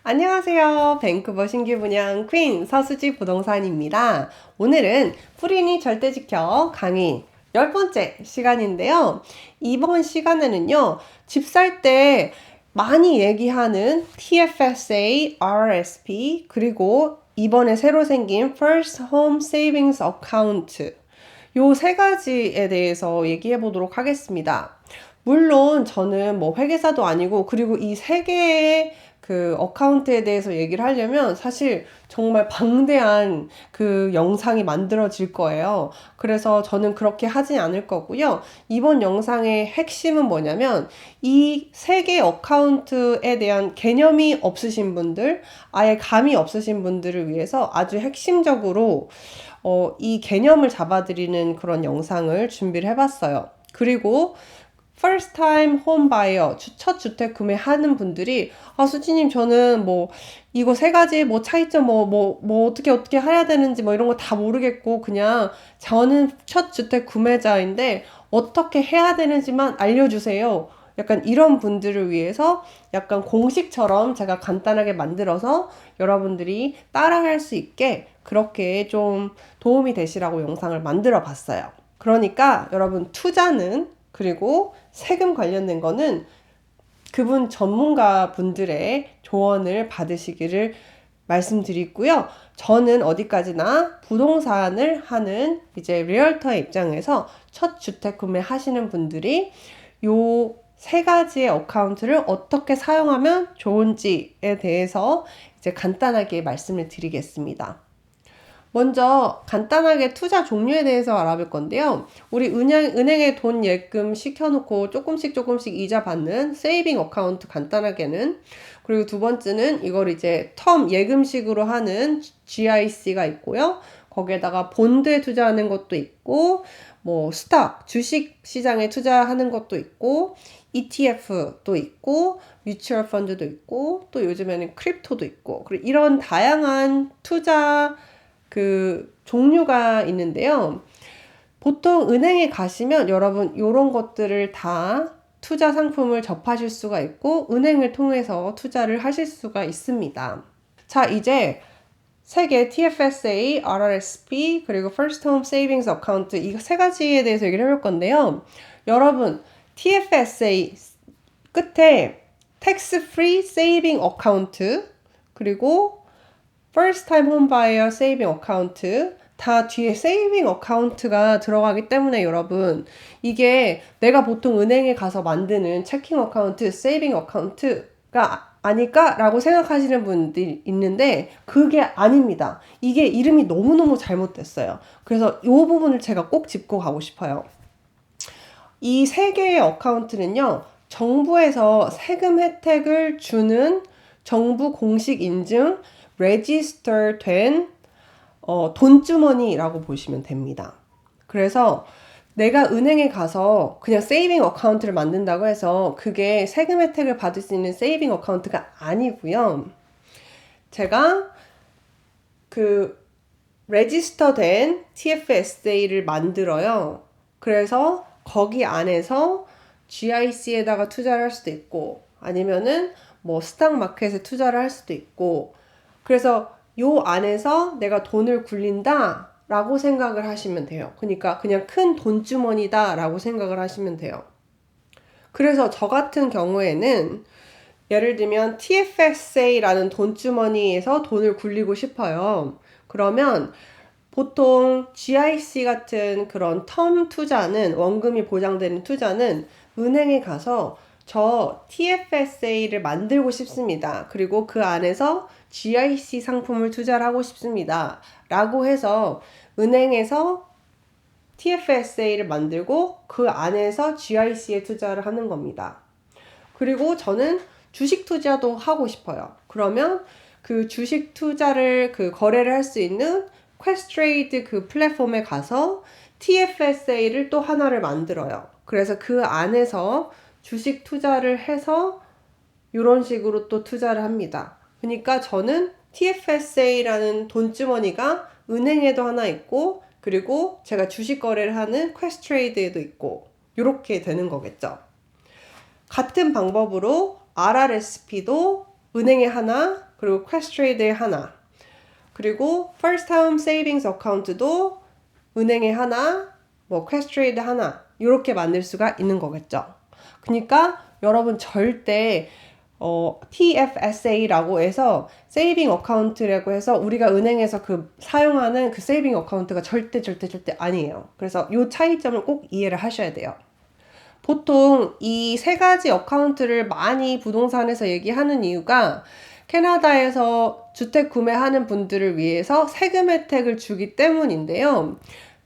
안녕하세요. 밴쿠버 신규 분양 퀸 서수지 부동산입니다. 오늘은 뿌리니 절대 지켜 강의 10번째 시간인데요. 이번 시간에는요, 집 살 때 많이 얘기하는 TFSA, RRSP, 그리고 이번에 새로 생긴 First Home Savings Account 요 세 가지에 대해서 얘기해 보도록 하겠습니다. 물론 저는 뭐 회계사도 아니고, 그리고 이 세 개의 그 어카운트에 대해서 얘기를 하려면 사실 정말 방대한 그 영상이 만들어질 거예요. 그래서 저는 그렇게 하지 않을 거고요. 이번 영상의 핵심은 뭐냐면 이 세 개 어카운트에 대한 개념이 없으신 분들, 아예 감이 없으신 분들을 위해서 아주 핵심적으로 이 개념을 잡아드리는 그런 영상을 준비를 해봤어요. 그리고 first time home buyer, 첫 주택 구매하는 분들이, 수지님, 저는 뭐, 이거 세 가지, 뭐, 차이점, 어떻게 해야 되는지, 뭐, 이런 거 다 모르겠고, 그냥, 저는 첫 주택 구매자인데, 어떻게 해야 되는지만 알려주세요. 약간 이런 분들을 위해서 약간 공식처럼 제가 간단하게 만들어서 여러분들이 따라할 수 있게 그렇게 좀 도움이 되시라고 영상을 만들어 봤어요. 그러니까 여러분, 투자는, 그리고 세금 관련된 거는 그분 전문가 분들의 조언을 받으시기를 말씀드리고요. 저는 어디까지나 부동산을 하는 이제 리얼터의 입장에서 첫 주택 구매 하시는 분들이 요 세 가지의 어카운트를 어떻게 사용하면 좋은지에 대해서 이제 간단하게 말씀을 드리겠습니다. 먼저 간단하게 투자 종류에 대해서 알아볼 건데요. 우리 은행에 돈 예금 시켜놓고 조금씩 이자 받는 세이빙 어카운트 간단하게는, 그리고 두 번째는 이걸 이제 텀 예금식으로 하는 GIC가 있고요. 거기에다가 본드에 투자하는 것도 있고, 뭐 스탁, 주식 시장에 투자하는 것도 있고, ETF도 있고, 뮤추얼 펀드도 있고, 또 요즘에는 크립토도 있고, 그리고 이런 다양한 투자 그 종류가 있는데요. 보통 은행에 가시면 여러분 이런 것들을 다 투자 상품을 접하실 수가 있고 은행을 통해서 투자를 하실 수가 있습니다. 자, 이제 세 개 TFSA, RRSP, 그리고 First Home Savings Account 이 세 가지에 대해서 얘기를 해볼 건데요. 여러분, TFSA 끝에 Tax Free Saving Account, 그리고 First Time Home Buyer Saving Account 다 뒤에 Saving Account가 들어가기 때문에 여러분, 이게 내가 보통 은행에 가서 만드는 체킹 어카운트, 세이빙 어카운트가 아닐까? 라고 생각하시는 분들이 있는데 그게 아닙니다. 이게 이름이 너무너무 잘못됐어요. 그래서 이 부분을 제가 꼭 짚고 가고 싶어요. 이 세 개의 어카운트는요, 정부에서 세금 혜택을 주는 정부 공식 인증 레지스터 된 돈주머니라고 보시면 됩니다. 그래서 내가 은행에 가서 그냥 세이빙 어카운트를 만든다고 해서 그게 세금 혜택을 받을 수 있는 세이빙 어카운트가 아니고요. 제가 그 레지스터 된 TFSA를 만들어요. 그래서 거기 안에서 GIC에다가 투자를 할 수도 있고 아니면은 뭐 스탁 마켓에 투자를 할 수도 있고, 그래서 요 안에서 내가 돈을 굴린다 라고 생각을 하시면 돼요. 그러니까 그냥 큰 돈주머니다 라고 생각을 하시면 돼요. 그래서 저 같은 경우에는 예를 들면 TFSA라는 돈주머니에서 돈을 굴리고 싶어요. 그러면 보통 GIC 같은 그런 텀 투자는, 원금이 보장되는 투자는 은행에 가서 저 TFSA를 만들고 싶습니다. 그리고 그 안에서 GIC 상품을 투자를 하고 싶습니다. 라고 해서 은행에서 TFSA를 만들고 그 안에서 GIC에 투자를 하는 겁니다. 그리고 저는 주식 투자도 하고 싶어요. 그러면 그 주식 투자를 거래를 할 수 있는 퀘스트레이드 그 플랫폼에 가서 TFSA를 또 하나를 만들어요. 그래서 그 안에서 주식 투자를 해서 이런 식으로 또 투자를 합니다. 그러니까 저는 TFSA라는 돈주머니가 은행에도 하나 있고, 그리고 제가 주식 거래를 하는 퀘스트레이드에도 있고, 이렇게 되는 거겠죠. 같은 방법으로 RRSP도 은행에 하나, 그리고 퀘스트레이드에 하나, 그리고 First Time Savings Account도 은행에 하나, 뭐 퀘스트레이드 하나 이렇게 만들 수가 있는 거겠죠. 그러니까 여러분 절대 TFSA라고 해서 세이빙 어카운트라고 해서 우리가 은행에서 사용하는 그 세이빙 어카운트가 절대 아니에요. 그래서 이 차이점을 꼭 이해를 하셔야 돼요. 보통 이 세 가지 어카운트를 많이 부동산에서 얘기하는 이유가 캐나다에서 주택 구매하는 분들을 위해서 세금 혜택을 주기 때문인데요.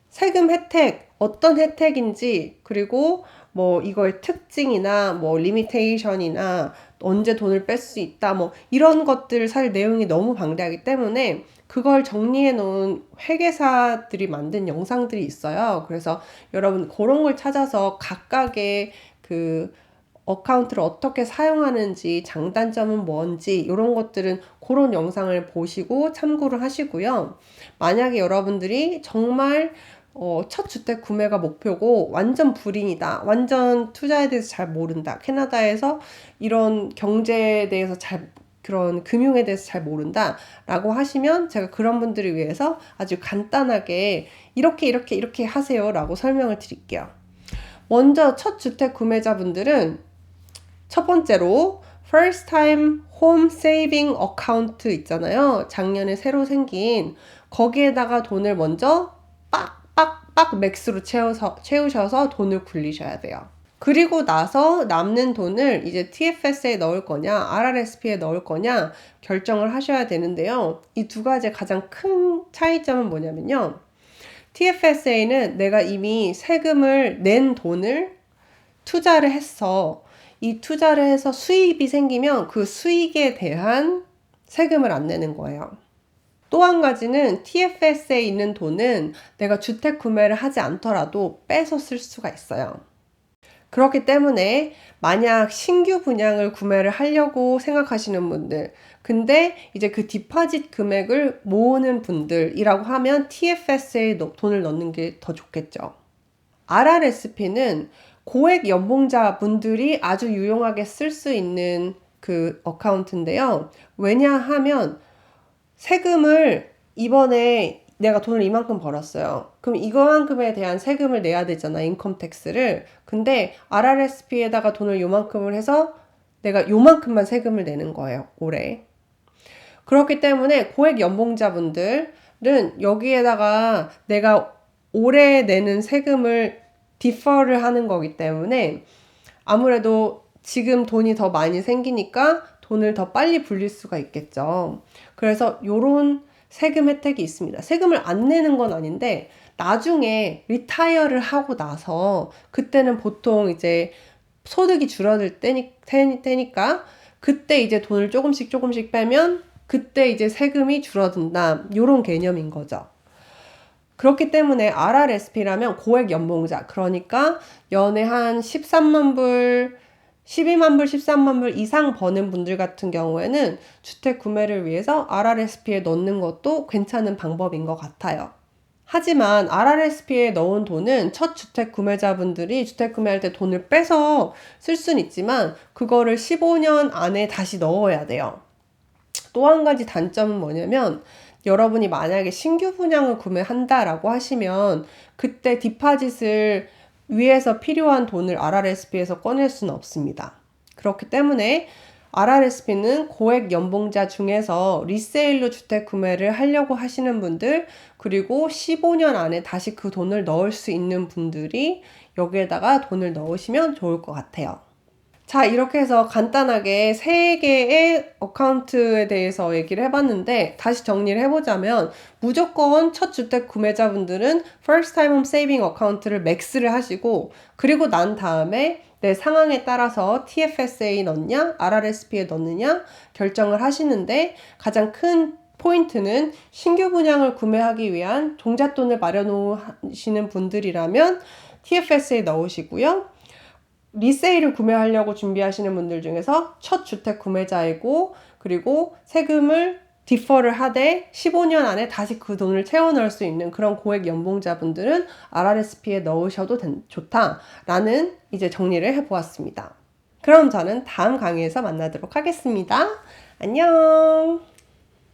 세금 혜택, 어떤 혜택인지, 그리고 뭐 이거의 특징이나 뭐 리미테이션이나 언제 돈을 뺄 수 있다, 뭐 이런 것들 사실 내용이 너무 방대하기 때문에 그걸 정리해 놓은 회계사들이 만든 영상들이 있어요. 그래서 여러분 그런 걸 찾아서 각각의 그 어카운트를 어떻게 사용하는지, 장단점은 뭔지 이런 것들은 그런 영상을 보시고 참고를 하시고요. 만약에 여러분들이 정말 첫 주택 구매가 목표고 완전 불인이다, 완전 투자에 대해서 잘 모른다, 캐나다에서 이런 경제에 대해서 그런 금융에 대해서 잘 모른다 라고 하시면 제가 그런 분들을 위해서 아주 간단하게 이렇게 하세요 라고 설명을 드릴게요. 먼저 첫 주택 구매자분들은 첫 번째로 First Time Home Saving Account 있잖아요. 작년에 새로 생긴 거기에다가 돈을 먼저 빡 맥스로 채우셔서 돈을 굴리셔야 돼요. 그리고 나서 남는 돈을 이제 TFS에 넣을 거냐, RRSP에 넣을 거냐 결정을 하셔야 되는데요. 이 두 가지의 가장 큰 차이점은 뭐냐면요. TFSA는 내가 이미 세금을 낸 돈을 투자를 했어. 이 투자를 해서 수입이 생기면 그 수익에 대한 세금을 안 내는 거예요. 또 한 가지는 TFS에 있는 돈은 내가 주택 구매를 하지 않더라도 빼서 쓸 수가 있어요. 그렇기 때문에 만약 신규 분양을 구매를 하려고 생각하시는 분들, 근데 이제 그 디파짓 금액을 모으는 분들이라고 하면 TFS에 돈을 넣는 게 더 좋겠죠. RRSP는 고액 연봉자 분들이 아주 유용하게 쓸 수 있는 그 어카운트인데요. 왜냐하면 세금을 이번에 내가 돈을 이만큼 벌었어요. 그럼 이거만큼에 대한 세금을 내야 되잖아, 인컴 텍스를. 근데 RRSP에다가 돈을 요만큼을 해서 내가 요만큼만 세금을 내는 거예요, 올해. 그렇기 때문에 고액 연봉자분들은 여기에다가 내가 올해 내는 세금을 디퍼를 하는 거기 때문에 아무래도 지금 돈이 더 많이 생기니까 돈을 더 빨리 불릴 수가 있겠죠. 그래서 요런 세금 혜택이 있습니다. 세금을 안 내는 건 아닌데 나중에 리타이어를 하고 나서 그때는 보통 이제 소득이 줄어들 테니까 그때 이제 돈을 조금씩 빼면 그때 이제 세금이 줄어든다, 요런 개념인 거죠. 그렇기 때문에 RRSP라면 고액 연봉자, 그러니까 연에 한 13만 불, 12만 불, 13만 불 이상 버는 분들 같은 경우에는 주택 구매를 위해서 RRSP에 넣는 것도 괜찮은 방법인 것 같아요. 하지만 RRSP에 넣은 돈은 첫 주택 구매자분들이 주택 구매할 때 돈을 빼서 쓸 수는 있지만 그거를 15년 안에 다시 넣어야 돼요. 또 한 가지 단점은 뭐냐면 여러분이 만약에 신규 분양을 구매한다라고 하시면 그때 디파짓을 위해서 필요한 돈을 RRSP에서 꺼낼 수는 없습니다. 그렇기 때문에 RRSP는 고액 연봉자 중에서 리세일로 주택 구매를 하려고 하시는 분들, 그리고 15년 안에 다시 그 돈을 넣을 수 있는 분들이 여기에다가 돈을 넣으시면 좋을 것 같아요. 자, 이렇게 해서 간단하게 3개의 어카운트에 대해서 얘기를 해봤는데 다시 정리를 해보자면 무조건 첫 주택 구매자분들은 First Time Home Saving 어카운트를 맥스를 하시고 그리고 난 다음에 내 상황에 따라서 TFSA 넣느냐, RRSP에 넣느냐 결정을 하시는데 가장 큰 포인트는 신규 분양을 구매하기 위한 종잣돈을 마련하시는 분들이라면 TFSA에 넣으시고요. 리세일을 구매하려고 준비하시는 분들 중에서 첫 주택 구매자이고 그리고 세금을 디퍼를 하되 15년 안에 다시 그 돈을 채워 넣을 수 있는 그런 고액 연봉자분들은 RRSP에 넣으셔도 좋다라는 이제 정리를 해보았습니다. 그럼 저는 다음 강의에서 만나도록 하겠습니다. 안녕!